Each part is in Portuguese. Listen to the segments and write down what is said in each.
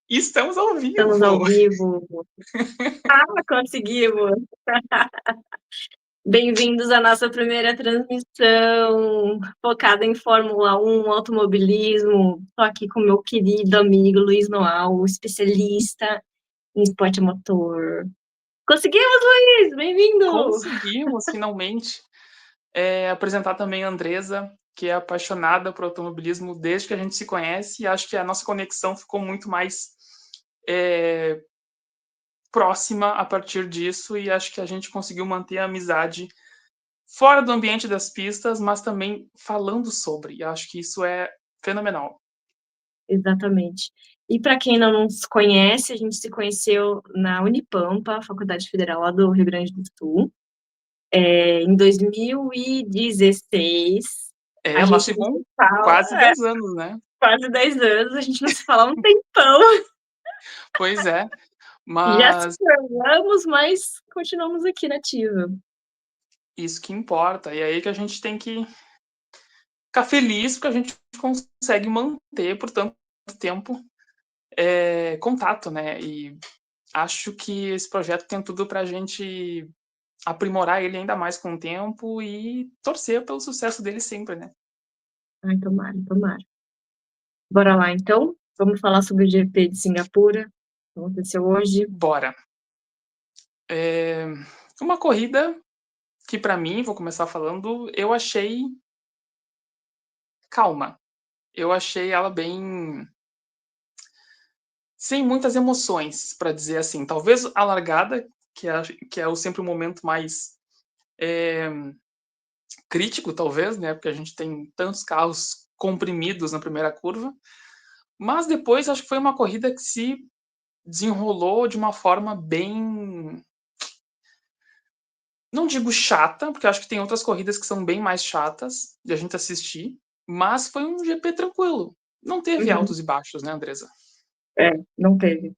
Estamos ao Estamos ao vivo! vivo. Ah, conseguimos! Bem-vindos à nossa primeira transmissão, focada em Fórmula 1, automobilismo. Estou aqui com meu querido amigo Luiz Noal, especialista em esporte a motor. Conseguimos, Luiz! Bem-vindo! Conseguimos, finalmente, apresentar também a Andresa, que é apaixonada por automobilismo desde que a gente se conhece, e acho que a nossa conexão ficou muito mais próxima a partir disso, e acho que a gente conseguiu manter a amizade fora do ambiente das pistas, mas também falando sobre, e acho que isso é fenomenal. Exatamente. E para quem não nos conhece, a gente se conheceu na Unipampa, Faculdade Federal lá do Rio Grande do Sul, em 2016. A Nós gente não tivemos se fala, quase 10 anos, né? quase 10 anos, a gente não se fala há um tempão. Pois é, Já se mas formamos, mas continuamos aqui na ativa. isso que importa, e é aí que a gente tem que ficar feliz, porque a gente consegue manter por tanto tempo contato, né? E acho que esse projeto tem tudo para a gente aprimorar ele ainda mais com o tempo e torcer pelo sucesso dele sempre, né? Ai, tomara, tomara. Bora lá, então? Vamos falar sobre o GP de Singapura, que aconteceu hoje. Bora. É uma corrida que, para mim, vou começar falando, eu achei calma. Eu achei ela bem sem muitas emoções, para dizer assim. Talvez a largada, que é sempre o momento mais crítico, talvez, né? Porque a gente tem tantos carros comprimidos na primeira curva. Mas depois acho que foi uma corrida que se desenrolou de uma forma bem. Não digo chata, porque acho que tem outras corridas que são bem mais chatas de a gente assistir. Mas foi um GP tranquilo. Não teve Uhum. altos e baixos, né, Andresa? Não teve.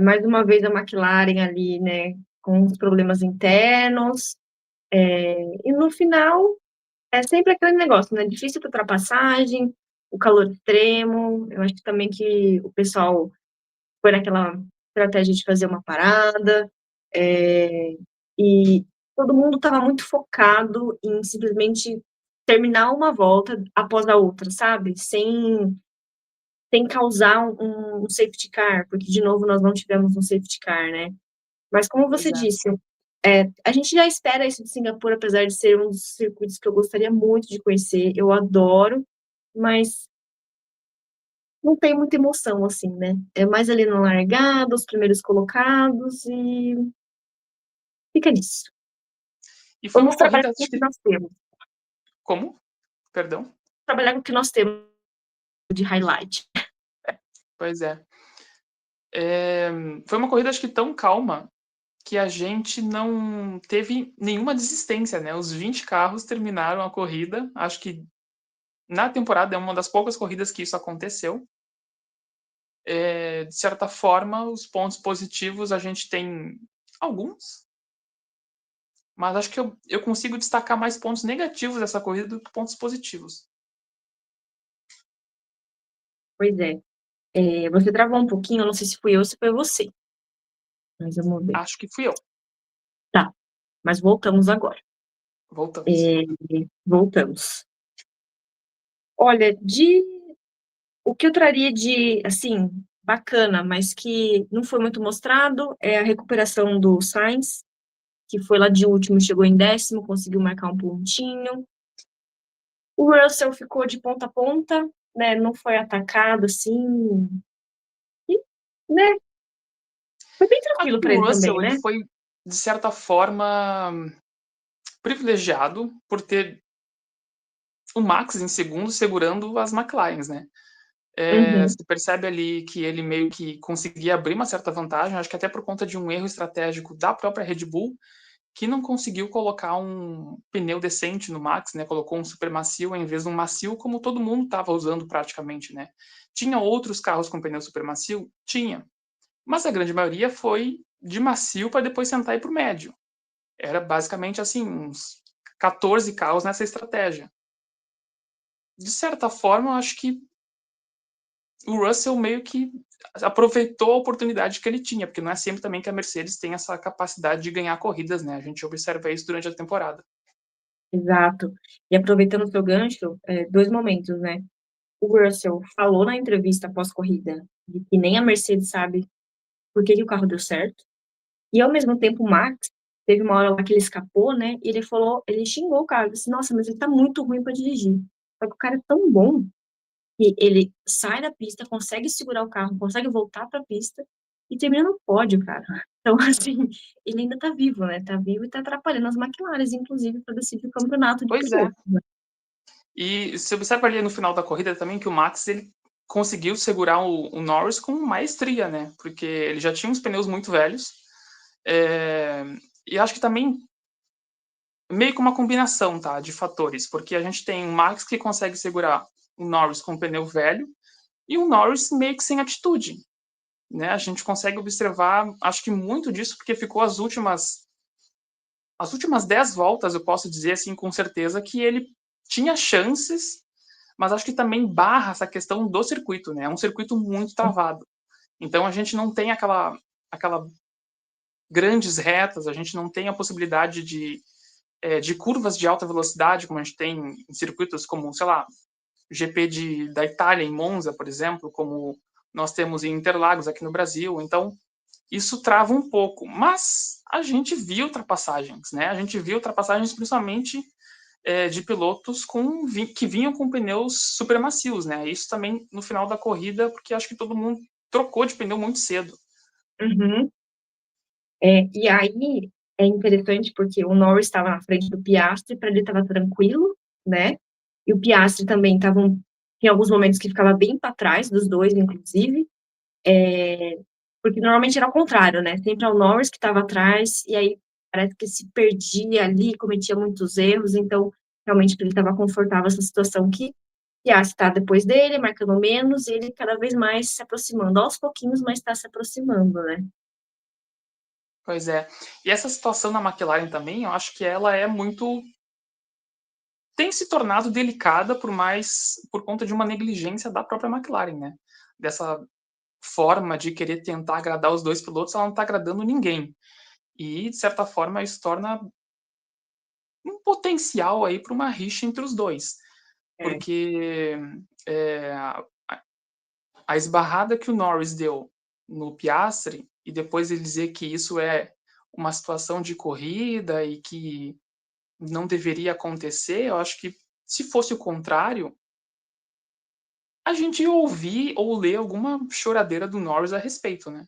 Mais uma vez a McLaren ali, né, com os problemas internos. E no final, é sempre aquele negócio, né? Difícil para ultrapassagem, o calor extremo. Eu acho que também que o pessoal foi naquela estratégia de fazer uma parada, e todo mundo estava muito focado em simplesmente terminar uma volta após a outra, sabe? Sem causar um safety car, porque de novo nós não tivemos um safety car, né? Mas como Pois você é. disse, a gente já espera isso de Singapura, apesar de ser um dos circuitos que eu gostaria muito de conhecer, eu adoro, mas não tem muita emoção, assim, né? É mais ali na largada, os primeiros colocados, e fica nisso. E foi Vamos uma trabalhar corrida, com acho o que que. nós temos. Como? Perdão? Trabalhar com o que nós temos de highlight. Pois é. Foi uma corrida, acho que tão calma que a gente não teve nenhuma desistência, né? Os 20 carros terminaram a corrida. Acho que na temporada é uma das poucas corridas que isso aconteceu. De certa forma, os pontos positivos a gente tem alguns, mas acho que eu consigo destacar mais pontos negativos dessa corrida do que pontos positivos. Pois é. Você travou um pouquinho, eu não sei se fui eu ou se foi você, mas vamos ver. Acho que fui eu. Tá, mas voltamos agora. Voltamos. É, voltamos. Olha, o que eu traria de, assim, bacana, mas que não foi muito mostrado, é a recuperação do Sainz, que foi lá de último, chegou em 10º, conseguiu marcar um pontinho. O Russell ficou de ponta a ponta, né, não foi atacado, assim, e, né, foi bem Acho tranquilo que para o ele também, Russell ele né? foi, de certa forma, privilegiado por ter o Max em segundo segurando as McLarens, né? Uhum, Você percebe ali que ele meio que conseguia abrir uma certa vantagem, acho que até por conta de um erro estratégico da própria Red Bull, que não conseguiu colocar um pneu decente no Max, né? Colocou um super macio em vez de um macio, como todo mundo estava usando praticamente, né? Tinha outros carros com pneu super macio? Tinha. Mas a grande maioria foi de macio para depois sentar e ir para o médio. Era basicamente assim, uns 14 carros nessa estratégia. De certa forma, eu acho que o Russell meio que aproveitou a oportunidade que ele tinha, porque não é sempre também que a Mercedes tem essa capacidade de ganhar corridas, né? A gente observa isso durante a temporada. Exato. E aproveitando o seu gancho, 2 momentos, né. O Russell falou na entrevista pós-corrida de que nem a Mercedes sabe por que que o carro deu certo, e ao mesmo tempo o Max, teve uma hora lá que ele escapou, né, e ele xingou o cara, disse: "Nossa, mas ele tá muito ruim pra dirigir". Só que o cara é tão bom que ele sai da pista, consegue segurar o carro, consegue voltar pra pista e termina no pódio, cara. Então, assim, ele ainda tá vivo, né, tá vivo e tá atrapalhando as McLarens, inclusive, pra decidir o campeonato de Pois é. pilotos, né. E você observa ali no final da corrida também que o Max ele conseguiu segurar o Norris com maestria, né? Porque ele já tinha uns pneus muito velhos. É, e acho que também meio que uma combinação, tá, de fatores, porque a gente tem o Max que consegue segurar o Norris com o pneu velho e o Norris meio que sem atitude, né? A gente consegue observar, acho que muito disso porque ficou as últimas 10 voltas, eu posso dizer assim com certeza que ele tinha chances, mas acho que também barra essa questão do circuito, né? É um circuito muito travado. Então a gente não tem aquela grandes retas, a gente não tem a possibilidade de curvas de alta velocidade, como a gente tem em circuitos como, sei lá, GP da Itália, em Monza, por exemplo, como nós temos em Interlagos aqui no Brasil. Então, isso trava um pouco. Mas a gente viu ultrapassagens, né? A gente viu ultrapassagens principalmente de pilotos que vinham com pneus super macios, né? Isso também no final da corrida, porque acho que todo mundo trocou de pneu muito cedo. Uhum. E aí é interessante porque o Norris estava na frente do Piastri, para ele estava tranquilo, né? E o Piastri também estava em alguns momentos que ficava bem para trás dos dois, inclusive, porque normalmente era o contrário, né? Sempre é o Norris que estava atrás, e aí parece que se perdia ali, cometia muitos erros, então realmente ele estava confortável essa situação que o Piastri está depois dele, marcando menos, e ele cada vez mais se aproximando, aos pouquinhos, mas está se aproximando, né? Pois é. E essa situação na McLaren também, eu acho que ela é muito tem se tornado delicada por conta de uma negligência da própria McLaren, né? Dessa forma de querer tentar agradar os dois pilotos, ela não está agradando ninguém. E, de certa forma, isso torna um potencial aí para uma rixa entre os dois. É, Porque a esbarrada que o Norris deu no Piastri, e depois ele dizer que isso é uma situação de corrida e que não deveria acontecer, eu acho que se fosse o contrário, a gente ia ouvir ou ler alguma choradeira do Norris a respeito, né?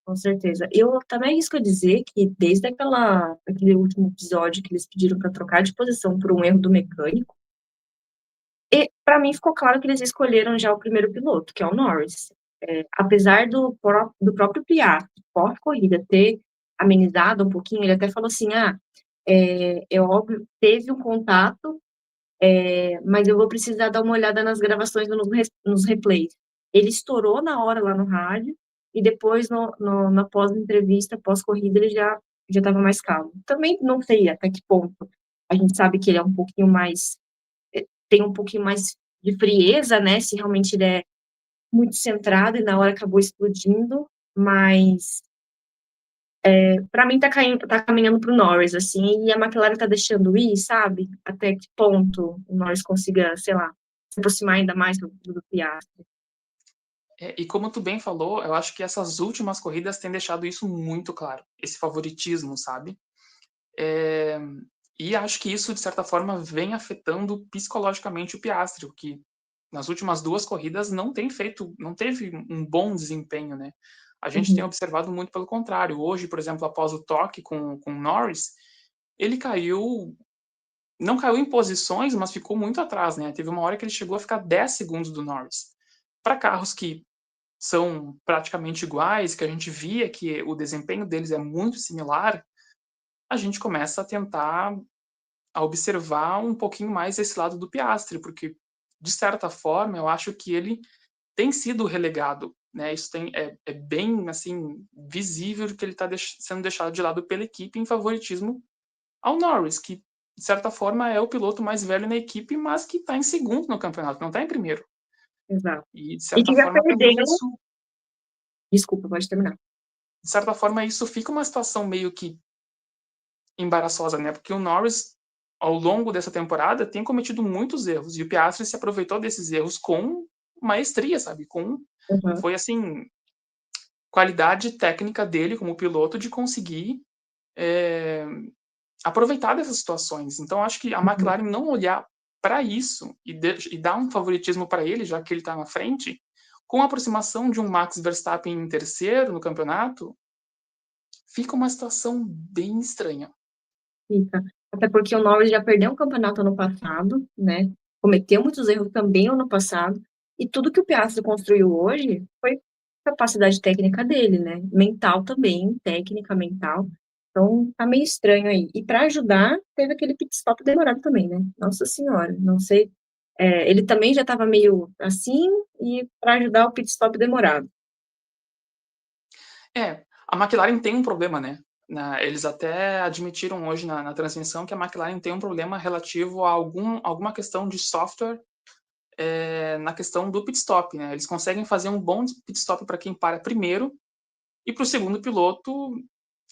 com certeza. Eu também arrisco a dizer que desde aquele último episódio que eles pediram para trocar de posição por um erro do mecânico, e para mim ficou claro que eles escolheram já o primeiro piloto, que é o Norris. Apesar do próprio Piastri, pós-corrida, ter amenizado um pouquinho, ele até falou assim: "Ah, é óbvio, teve um contato, mas eu vou precisar dar uma olhada nas gravações, nos replays". Ele estourou na hora lá no rádio, e depois na pós-entrevista, pós-corrida, ele já estava mais calmo. Também não sei até que ponto, a gente sabe que ele é um pouquinho mais, tem um pouquinho mais de frieza, né, se realmente ele é muito centrado e na hora acabou explodindo, mas para mim tá caminhando para o Norris, assim, e a McLaren tá deixando ir, sabe? Até que ponto o Norris consiga, sei lá, se aproximar ainda mais do Piastri. E como tu bem falou, eu acho que essas últimas corridas têm deixado isso muito claro, esse favoritismo, sabe? É, e acho que isso, de certa forma, vem afetando psicologicamente o Piastri, que nas últimas duas corridas não teve um bom desempenho, né? A gente tem Uhum, observado muito pelo contrário. Hoje, por exemplo, após o toque com o Norris, ele não caiu em posições, mas ficou muito atrás, né? Teve uma hora que ele chegou a ficar 10 segundos do Norris. Para carros que são praticamente iguais, que a gente via que o desempenho deles é muito similar, a gente começa a tentar a observar um pouquinho mais esse lado do Piastri, porque de certa forma eu acho que ele tem sido relegado, né? Isso é bem assim visível que ele está sendo deixado de lado pela equipe em favoritismo ao Norris, que de certa forma é o piloto mais velho na equipe, mas que está em segundo no campeonato, não está em primeiro. exato. E, de E que certa já forma, também perdeu isso desculpa, pode terminar. de certa forma, isso fica uma situação meio que embaraçosa, né, porque o Norris, ao longo dessa temporada, tem cometido muitos erros, e o Piastri se aproveitou desses erros com maestria, sabe, com Aham, foi, assim, qualidade técnica dele como piloto de conseguir, eh, aproveitar dessas situações. Então acho que a uhum. McLaren não olhar para isso e dar um favoritismo para ele, já que ele está na frente, com a aproximação de um Max Verstappen em terceiro no campeonato, fica uma situação bem estranha. Fica. Até porque o Norris já perdeu um campeonato ano passado, né? Cometeu muitos erros também ano passado. E tudo que o Piastri construiu hoje foi capacidade técnica dele, né? Mental também, técnica, mental. Então, tá meio estranho aí. E para ajudar, teve aquele pit stop demorado também, né? Nossa Senhora, não sei. Ele também já estava meio assim, e para ajudar o pit stop demorado. É, a McLaren tem um problema, né? Eles até admitiram hoje na transmissão que a McLaren tem um problema relativo a alguma questão de software na questão do pit stop, né? Eles conseguem fazer um bom pit stop para quem para primeiro, e para o segundo piloto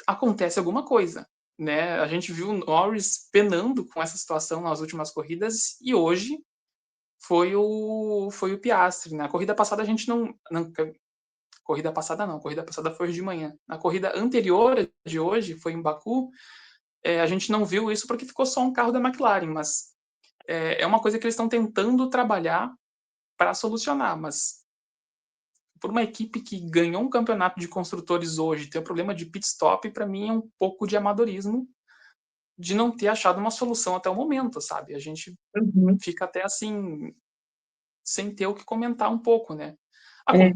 acontece alguma coisa, né? A gente viu o Norris penando com essa situação nas últimas corridas e hoje foi o Piastri. Na corrida passada a gente não corrida passada não, corrida passada foi hoje de manhã. Na corrida anterior de hoje, foi em Baku, a gente não viu isso porque ficou só um carro da McLaren, mas é uma coisa que eles estão tentando trabalhar para solucionar, mas por uma equipe que ganhou um campeonato de construtores hoje, ter um problema de pit stop, para mim é um pouco de amadorismo de não ter achado uma solução até o momento, sabe? A gente Uhum. fica até assim, sem ter o que comentar um pouco, né? É,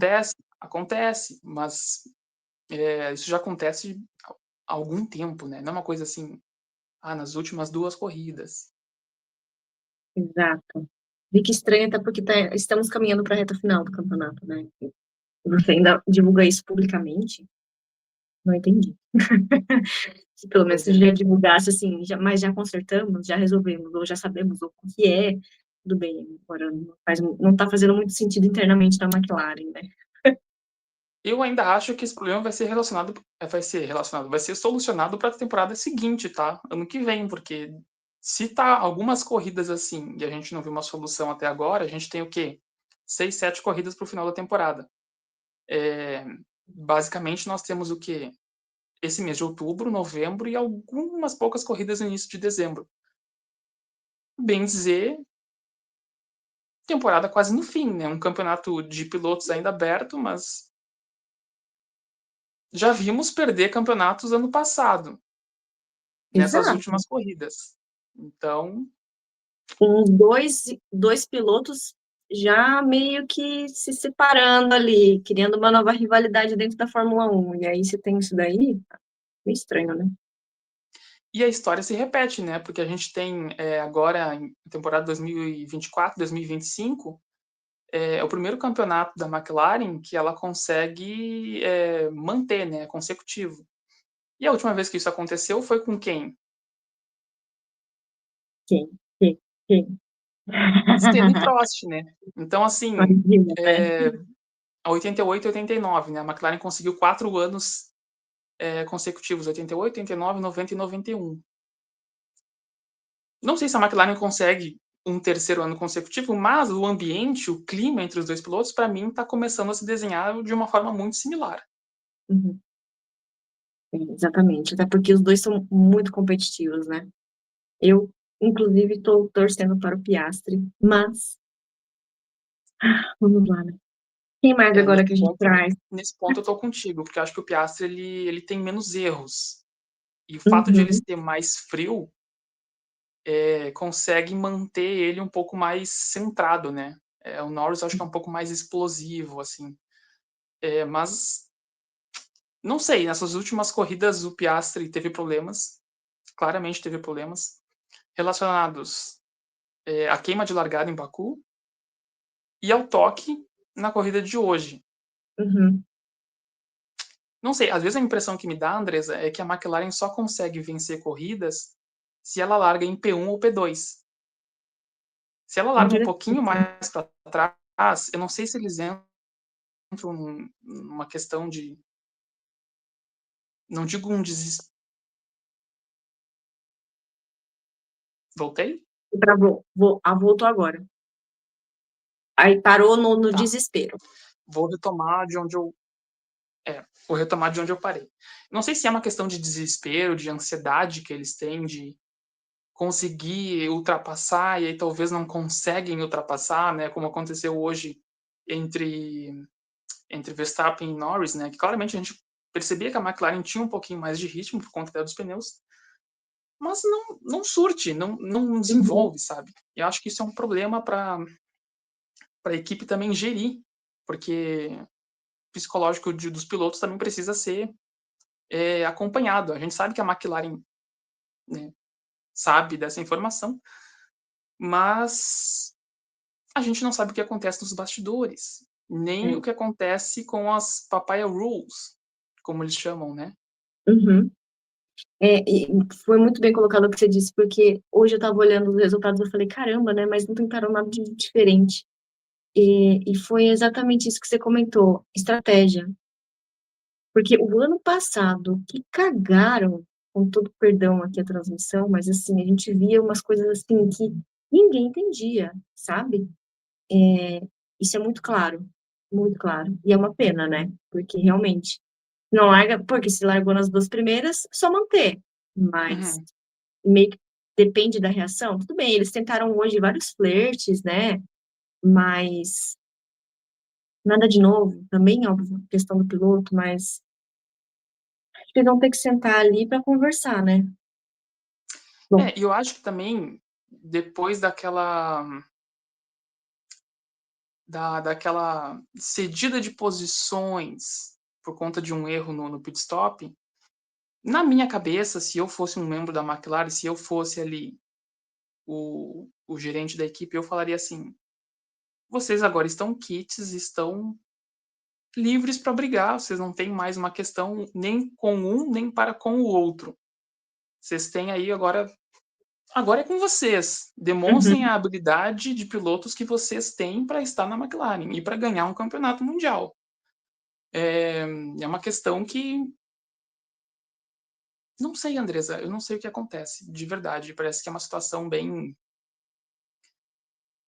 Acontece, mas isso já acontece há algum tempo, né? Não é uma coisa assim, nas últimas 2 corridas. exato. Fica estranho até porque estamos caminhando para a reta final do campeonato, né? Você ainda divulga isso publicamente? Não entendi. Se pelo menos Pois você é. já divulgasse assim, mas já consertamos, já resolvemos, ou já sabemos o que é, tudo bem. Agora não está fazendo muito sentido internamente na McLaren, né? Eu ainda acho que esse problema vai ser solucionado para a temporada seguinte, tá? Ano que vem, porque se tá algumas corridas assim e a gente não viu uma solução até agora, a gente tem o quê? 6, 7 corridas para o final da temporada. É, basicamente, nós temos o quê? Esse mês de outubro, novembro e algumas poucas corridas no início de dezembro. Bem dizer, temporada quase no fim, né? Um campeonato de pilotos ainda aberto, mas já vimos perder campeonatos ano passado, nessas Exato. últimas corridas. Então, Com dois pilotos já meio que se separando ali, criando uma nova rivalidade dentro da Fórmula 1. E aí você tem isso daí, meio estranho, né? e a história se repete, né? Porque a gente tem agora, em temporada 2024, 2025, é o primeiro campeonato da McLaren que ela consegue manter, né? Consecutivo. E a última vez que isso aconteceu foi com quem? Quem? Quem? Quem? Senna e Prost, né? Então, assim, Imagina, né? a 88 e 89, né? A McLaren conseguiu 4 anos consecutivos, 88, 89, 90 e 91. Não sei se a McLaren consegue um terceiro ano consecutivo, mas o ambiente, o clima entre os dois pilotos, para mim, está começando a se desenhar de uma forma muito similar. Uhum. Exatamente, até porque os dois são muito competitivos, né? Eu, inclusive, estou torcendo para o Piastri, mas vamos lá, né? Quem mais É, agora que a gente traz? nesse ponto eu tô contigo, porque eu acho que o Piastri ele tem menos erros. E o fato de ele Uhum, ser mais frio consegue manter ele um pouco mais centrado, né? O Norris eu acho que é um pouco mais explosivo, assim. Mas não sei, nessas últimas corridas o Piastri teve problemas, claramente teve problemas, relacionados à queima de largada em Baku e ao toque na corrida de hoje. uhum. Não sei, às vezes a impressão que me dá, Andresa, é que a McLaren só consegue vencer corridas se ela larga em P1 ou P2. Se ela larga um pouquinho Interessante. mais para trás, eu não sei se eles entram numa questão de, não digo um desespero. Voltei? Travou. Voltou agora. Aí parou no Tá. desespero. Vou retomar de onde eu vou retomar de onde eu parei. Não sei se é uma questão de desespero, de ansiedade que eles têm de conseguir ultrapassar e aí talvez não conseguem ultrapassar, né, como aconteceu hoje entre Verstappen e Norris, né, que claramente a gente percebia que a McLaren tinha um pouquinho mais de ritmo por conta dos pneus, mas não surte, não Uhum. desenvolve, sabe? E eu acho que isso é um problema para a equipe também gerir, porque o psicológico dos pilotos também precisa ser acompanhado. A gente sabe que a McLaren, né, sabe dessa informação, mas a gente não sabe o que acontece nos bastidores, nem o É. que acontece com as papaya rules, como eles chamam, né? Uhum. E foi muito bem colocado o que você disse, porque hoje eu estava olhando os resultados e eu falei, caramba, né? Mas não tentaram nada de diferente. E foi exatamente isso que você comentou, estratégia. Porque o ano passado, que cagaram, com todo perdão aqui a transmissão, mas assim, a gente via umas coisas assim que ninguém entendia, sabe? Isso é muito claro, muito claro. E é uma pena, né? Porque realmente não larga, porque se largou nas duas primeiras, só manter. Mas Uhum. meio que depende da reação. Tudo bem, eles tentaram hoje vários flertes, né? Mas nada de novo. Também, óbvio, questão do piloto, mas acho que eles vão ter que sentar ali para conversar, né? Bom, E eu acho que também, depois daquela cedida de posições por conta de um erro no pit stop, na minha cabeça, se eu fosse um membro da McLaren, se eu fosse ali o gerente da equipe, eu falaria assim: vocês agora estão quites, estão livres para brigar, vocês não têm mais uma questão nem com um, nem para com o outro. Vocês têm aí agora é com vocês. Demonstrem uhum, a habilidade de pilotos que vocês têm para estar na McLaren e para ganhar um campeonato mundial. É uma questão que não sei, Andresa, eu não sei o que acontece, de verdade. Parece que é uma situação bem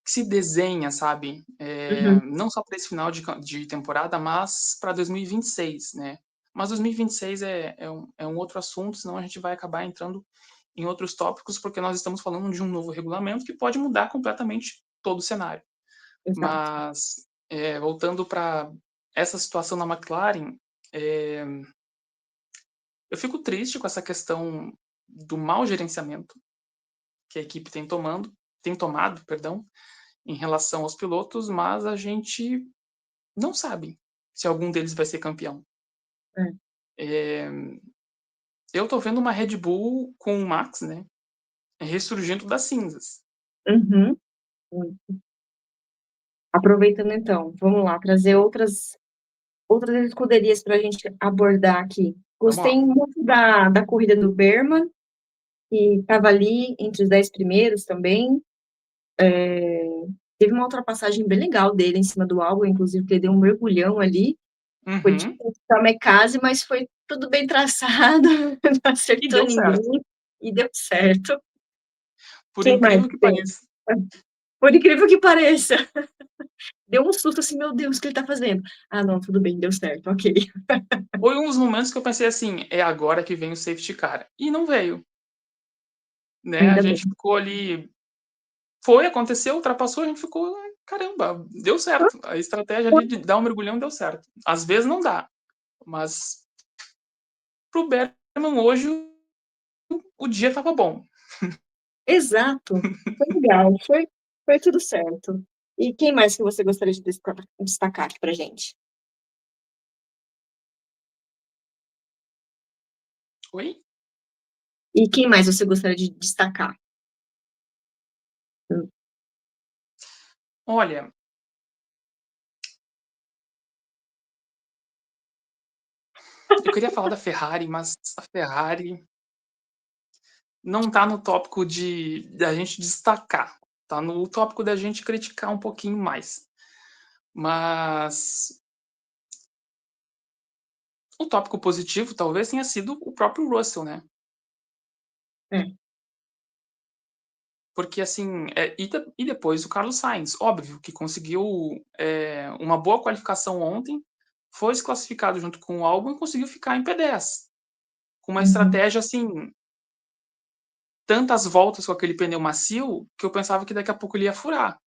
que se desenha, sabe? uhum, Não só para esse final de temporada, mas para 2026, né? Mas 2026 é um outro assunto, senão a gente vai acabar entrando em outros tópicos, porque nós estamos falando de um novo regulamento que pode mudar completamente todo o cenário. exato. Mas, voltando para essa situação na McLaren, é, eu fico triste com essa questão do mau gerenciamento que a equipe tem tomado, perdão, em relação aos pilotos, mas a gente não sabe se algum deles vai ser campeão. É. É, eu tô vendo uma Red Bull com o Max, né, ressurgindo das cinzas. Uhum. Aproveitando então, vamos lá, trazer outras escuderias para a gente abordar aqui. Vamos Gostei lá. muito da corrida do Berman, que estava ali entre os 10 primeiros também. Teve uma ultrapassagem bem legal dele em cima do Albon, inclusive, que ele deu um mergulhão ali. Foi Uhum. difícil para Mekase, mas foi tudo bem traçado, não E acertou deu certo, ninguém e deu certo. por Quem mais incrível que tem? pareça. Por incrível que pareça, deu um susto assim, meu Deus, o que ele tá fazendo? Ah, não, tudo bem, deu certo, ok. Foi um dos momentos que eu pensei assim, é agora que vem o safety car. E não veio, né? A Ainda bem. gente ficou ali, foi, aconteceu, ultrapassou, a gente ficou, caramba, deu certo. A estratégia ali de dar um mergulhão deu certo. Às vezes não dá, mas pro Bergman hoje o dia tava bom. Exato. Foi legal, foi tudo certo. E quem mais que você gostaria de destacar aqui pra gente? Oi? E quem mais você gostaria de destacar? Olha, eu queria falar da Ferrari, mas a Ferrari não tá no tópico da gente destacar, tá no tópico da gente criticar um pouquinho mais. Mas o tópico positivo talvez tenha sido o próprio Russell, né? É. Porque assim, e depois o Carlos Sainz, óbvio, que conseguiu uma boa qualificação ontem, foi se classificado junto com o Albon e conseguiu ficar em P10. Com uma Uhum. estratégia assim, tantas voltas com aquele pneu macio, que eu pensava que daqui a pouco ele ia furar.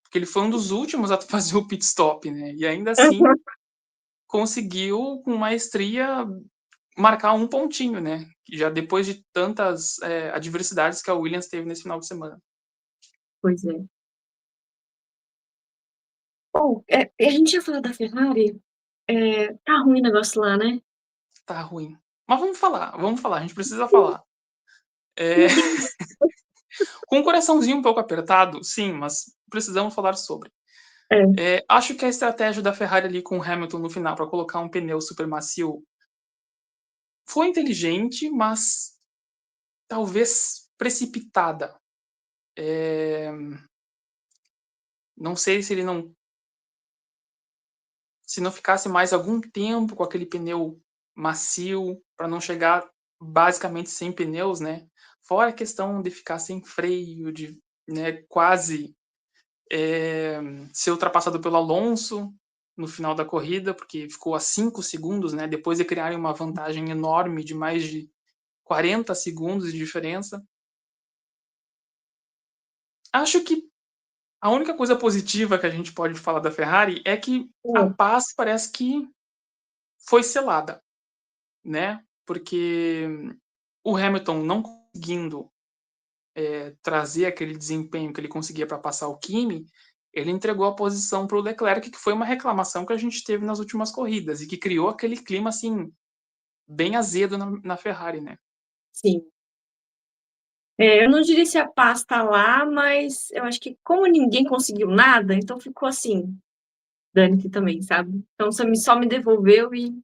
Porque ele foi um dos últimos a fazer o pit stop, né? E ainda assim conseguiu, com maestria, marcar um pontinho, né? Já depois de tantas adversidades que a Williams teve nesse final de semana. Pois é. Bom, a gente ia falar da Ferrari, tá ruim o negócio lá, né? Tá ruim. Mas vamos falar, a gente precisa falar. É, com o coraçãozinho um pouco apertado, sim, mas precisamos falar sobre. É, Acho que a estratégia da Ferrari ali com o Hamilton no final para colocar um pneu super macio foi inteligente, mas talvez precipitada. É, não sei se não ficasse mais algum tempo com aquele pneu macio para não chegar basicamente sem pneus, né? Fora a questão de ficar sem freio, de né, quase ser ultrapassado pelo Alonso no final da corrida, porque ficou a 5 segundos, né? Depois de criarem uma vantagem enorme de mais de 40 segundos de diferença. Acho que a única coisa positiva que a gente pode falar da Ferrari é que a é, paz parece que foi selada, né? Porque o Hamilton não conseguindo trazer aquele desempenho que ele conseguia para passar o Kimi, ele entregou a posição para o Leclerc, que foi uma reclamação que a gente teve nas últimas corridas e que criou aquele clima assim bem azedo na Ferrari, né? sim. Eu não diria se a paz tá lá, mas eu acho que como ninguém conseguiu nada, então ficou assim, dane-se também, sabe? Então você só me devolveu e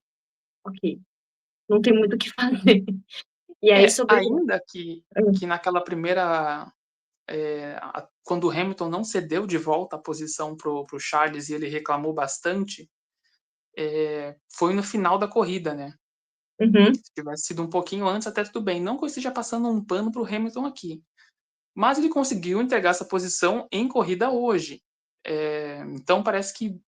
ok, não tem muito o que fazer. E aí sobre. Ainda que naquela primeira quando o Hamilton não cedeu de volta a posição pro Charles e ele reclamou bastante, foi no final da corrida, né? Uhum, Se tivesse sido um pouquinho antes, até tudo bem. Não que eu esteja passando um pano pro Hamilton aqui, mas ele conseguiu entregar essa posição em corrida hoje. Então parece que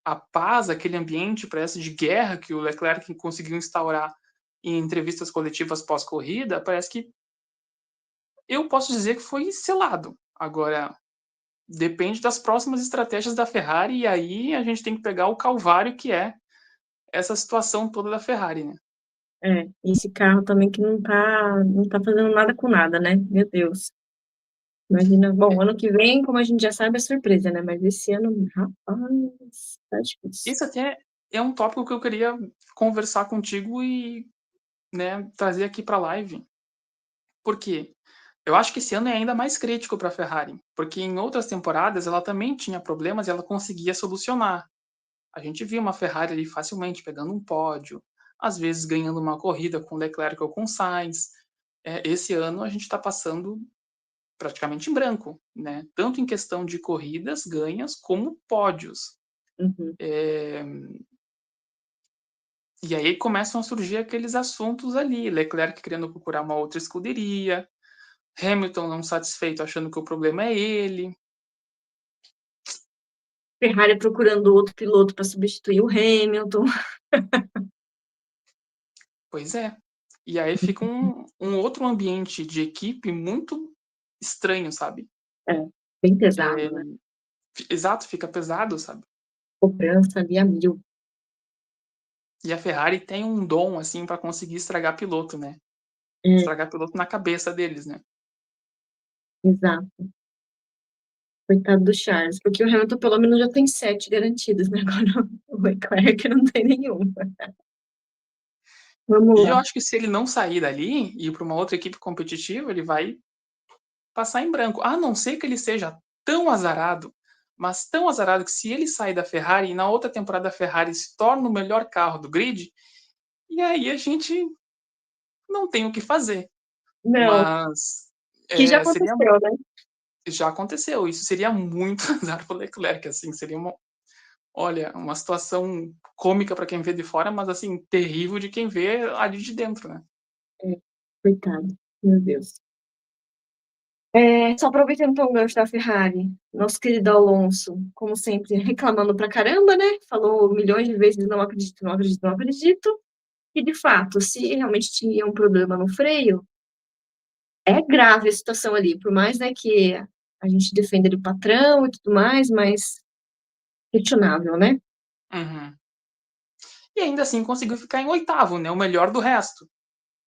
a paz, aquele ambiente, parece de guerra que o Leclerc conseguiu instaurar em entrevistas coletivas pós-corrida, parece que eu posso dizer que foi selado. Agora, depende das próximas estratégias da Ferrari, e aí a gente tem que pegar o calvário que é essa situação toda da Ferrari, né? esse carro também que não tá fazendo nada com nada, né? Meu Deus. Imagina, bom, ano que vem, como a gente já sabe, é surpresa, né? Mas esse ano, rapaz, tá difícil. Isso até é um tópico que eu queria conversar contigo e né, trazer aqui para a live. Por quê? Eu acho que esse ano é ainda mais crítico para a Ferrari, porque em outras temporadas ela também tinha problemas e ela conseguia solucionar. A gente viu uma Ferrari ali facilmente pegando um pódio, às vezes ganhando uma corrida com Leclerc ou com Sainz. Esse ano a gente está passando praticamente em branco, né? Tanto em questão de corridas ganhas como pódios. Uhum. É, E aí começam a surgir aqueles assuntos ali, Leclerc querendo procurar uma outra escuderia, Hamilton não satisfeito achando que o problema é ele. Ferrari procurando outro piloto para substituir o Hamilton. Pois é. E aí fica um outro ambiente de equipe muito estranho, sabe? É, bem É, pesado, né? exato, fica pesado, sabe? Cobrança ali a mil. E a Ferrari tem um dom, assim, para conseguir estragar piloto, né? É, Estragar piloto na cabeça deles, né? exato. Coitado do Charles, porque o Hamilton pelo menos já tem 7 garantidas, né? Agora o Leclerc não tem nenhuma. Vamos E lá. eu acho que se ele não sair dali e ir para uma outra equipe competitiva, ele vai passar em branco. A não ser que ele seja tão azarado, mas tão azarado que se ele sair da Ferrari e na outra temporada a Ferrari se torna o melhor carro do grid, e aí a gente não tem o que fazer. Não, Mas que já seria aconteceu, né? já aconteceu. Isso seria muito azar para o Leclerc, assim, seria Olha, uma situação cômica para quem vê de fora, mas, assim, terrível de quem vê ali de dentro, né. É, coitado, meu Deus. Só aproveitando então o gancho da Ferrari, nosso querido Alonso, como sempre, reclamando pra caramba, né, falou milhões de vezes: "Não acredito, não acredito, não acredito", e de fato, se realmente tinha um problema no freio, é grave a situação ali, por mais, né, que a gente defenda ele o patrão e tudo mais, mas questionável, né. Uhum. E ainda assim conseguiu ficar em oitavo, né, o melhor do resto.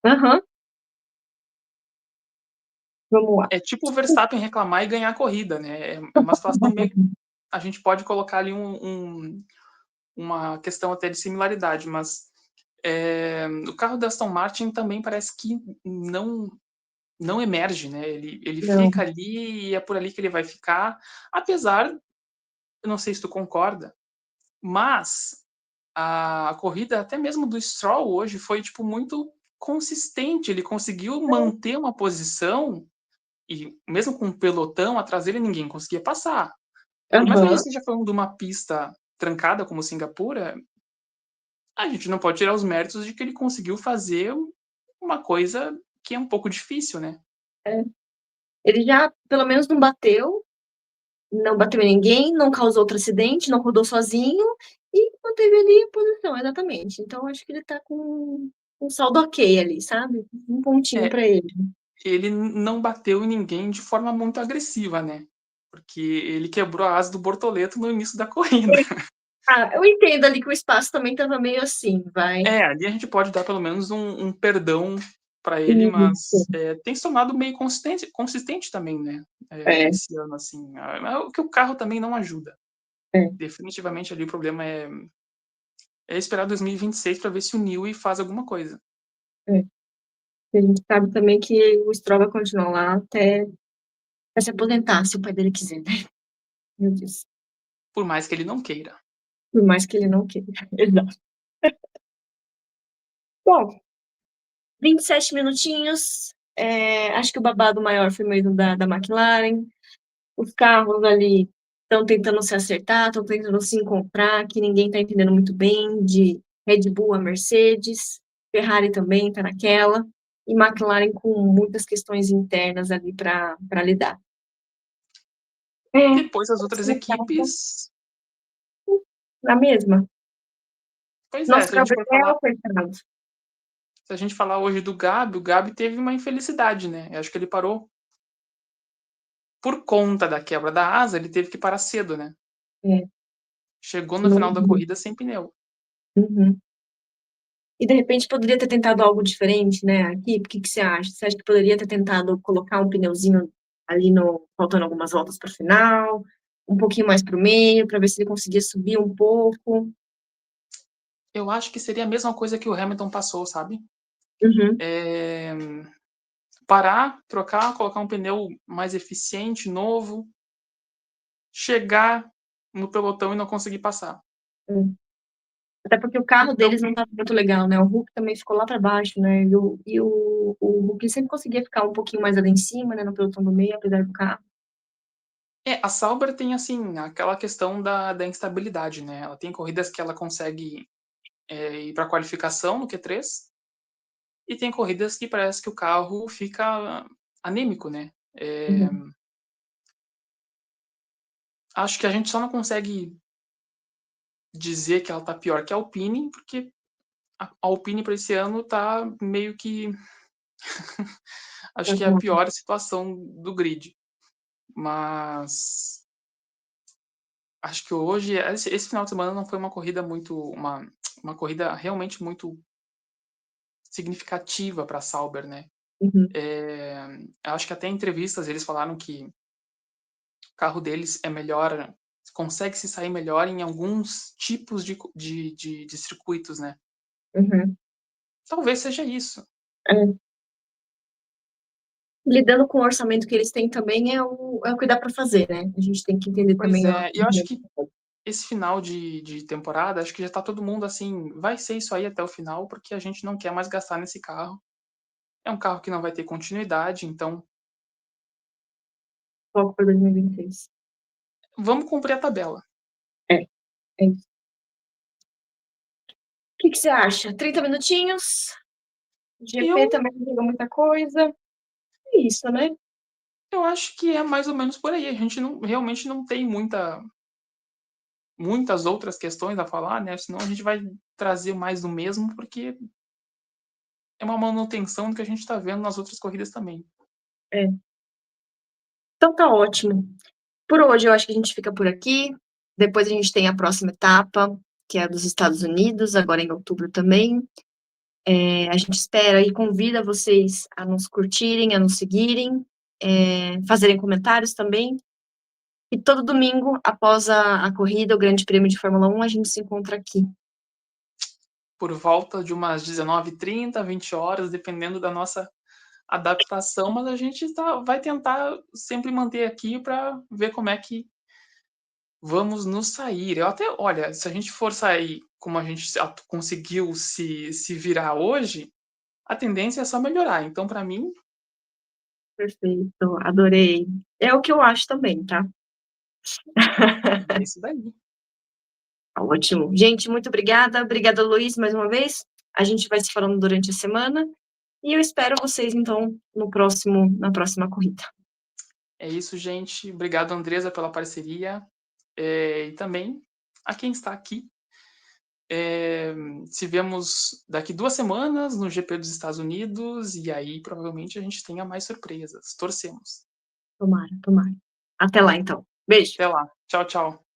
Aham, vamos lá. É tipo o Verstappen reclamar e ganhar a corrida, né, é uma situação meio a gente pode colocar ali uma questão até de similaridade, mas, o carro da Aston Martin também parece que não emerge, né, ele Não, fica ali e é por ali que ele vai ficar, apesar, eu não sei se tu concorda, mas a corrida até mesmo do Stroll hoje foi, tipo, muito consistente, ele conseguiu manter uma posição e mesmo com um pelotão atrás dele ninguém conseguia passar. Por mais que a gente aham, esteja falando de uma pista trancada como Singapura, a gente não pode tirar os méritos de que ele conseguiu fazer uma coisa que é um pouco difícil, né. é. Ele já pelo menos não bateu em ninguém, não causou outro acidente, não rodou sozinho e manteve ali a posição, exatamente. Então acho que ele tá com um saldo ok ali, sabe, um pontinho É, pra ele. ele não bateu em ninguém de forma muito agressiva, né, porque ele quebrou a asa do Bortoleto no início da corrida. Eu entendo ali que o espaço também estava meio assim, vai. É, ali a gente pode dar pelo menos um perdão pra ele, Isso, mas, tem se tornado meio consistente também, né, é, esse ano, assim, o que o carro também não ajuda. é, Definitivamente ali o problema é esperar 2026 pra ver se o Newey faz alguma coisa, é. A gente sabe também que o Stroll vai continuar lá até se aposentar, se o pai dele quiser, né. Meu Deus, por mais que ele não queira. por mais que ele não queira. Exato. Bom, 27 minutinhos, acho que o babado maior foi mesmo da McLaren. Os carros ali estão tentando se acertar, estão tentando se encontrar, que ninguém está entendendo muito bem, de Red Bull a Mercedes, Ferrari também está naquela, e McLaren com muitas questões internas ali para lidar. É, Depois as outras equipes, na mesma. pois é, Nosso Gabriel, coitado. se a gente falar hoje do Gabi, o Gabi teve uma infelicidade, né, eu acho que ele parou por conta da quebra da asa, ele teve que parar cedo, né. É, Chegou no não final da corrida sem pneu. uhum. E de repente poderia ter tentado algo diferente, né, a equipe, o que que você acha? Você acha que poderia ter tentado colocar um pneuzinho ali no faltando algumas voltas para o final, um pouquinho mais para o meio, para ver se ele conseguia subir um pouco? Eu acho que seria a mesma coisa que o Hamilton passou, sabe. Uhum, Eh, parar, trocar, colocar um pneu mais eficiente, novo, chegar no pelotão e não conseguir passar. é. Até porque o carro Então deles não estava muito legal, né, o Hulk também ficou lá para baixo, né, e o Hulk sempre conseguia ficar um pouquinho mais ali em cima, né, no pelotão do meio, apesar do carro. a Sauber tem, assim, aquela questão da instabilidade, né, ela tem corridas que ela consegue, ir pra qualificação no Q3, e tem corridas que parece que o carro fica anêmico, né. Uhum, Acho que a gente só não consegue dizer que ela tá pior que a Alpine, porque a Alpine para esse ano tá meio que acho que é a uhum, pior situação do grid. Mas acho que hoje esse final de semana não foi uma corrida muito uma corrida realmente muito significativa para a Sauber, né. uhum, Acho que até em entrevistas eles falaram que o carro deles é melhor consegue se sair melhor em alguns tipos de circuitos, né. uhum. Talvez seja isso. É. Lidando com o orçamento que eles têm também é o que dá para fazer, né, a gente tem que entender Pois também o é, e eu acho que esse final de temporada, acho que já tá todo mundo assim, vai ser isso aí até o final, porque a gente não quer mais gastar nesse carro. É um carro que não vai ter continuidade, então foco para 2026. vamos cumprir a tabela. É. É isso. O que que você acha? 30 minutinhos? GP Eu também não jogou muita coisa. É isso, né? eu acho que é mais ou menos por aí, a gente realmente não tem muitas outras questões a falar, né, senão a gente vai trazer mais do mesmo, porque é uma manutenção do que a gente está vendo nas outras corridas também. É. Então tá ótimo. Por hoje eu acho que a gente fica por aqui. Depois a gente tem a próxima etapa, que é a dos Estados Unidos, agora em outubro também. A gente espera e convida vocês a nos curtirem, a nos seguirem, fazerem comentários também. E todo domingo, após a corrida, o Grande Prêmio de Fórmula 1, a gente se encontra aqui. Por volta de umas 19h30, 20 horas, dependendo da nossa adaptação, mas a gente vai tentar sempre manter aqui para ver como é que vamos nos sair. Eu até, olha, se a gente for sair como a gente conseguiu se virar hoje, a tendência é só melhorar. Então, para mim, Perfeito, adorei. É o que eu acho também, tá? é isso daí. Tá ótimo. Gente, muito obrigada. Obrigada, Luiz, mais uma vez. A gente vai se falando durante a semana. E eu espero vocês, então, na próxima corrida. É isso, gente. Obrigado, Andresa, pela parceria. E também a quem está aqui. Se vemos daqui 2 semanas no GP dos Estados Unidos, e aí provavelmente a gente tenha mais surpresas. Torcemos. Tomara, tomara. Até lá, então. Beijo. Até lá. Tchau, tchau.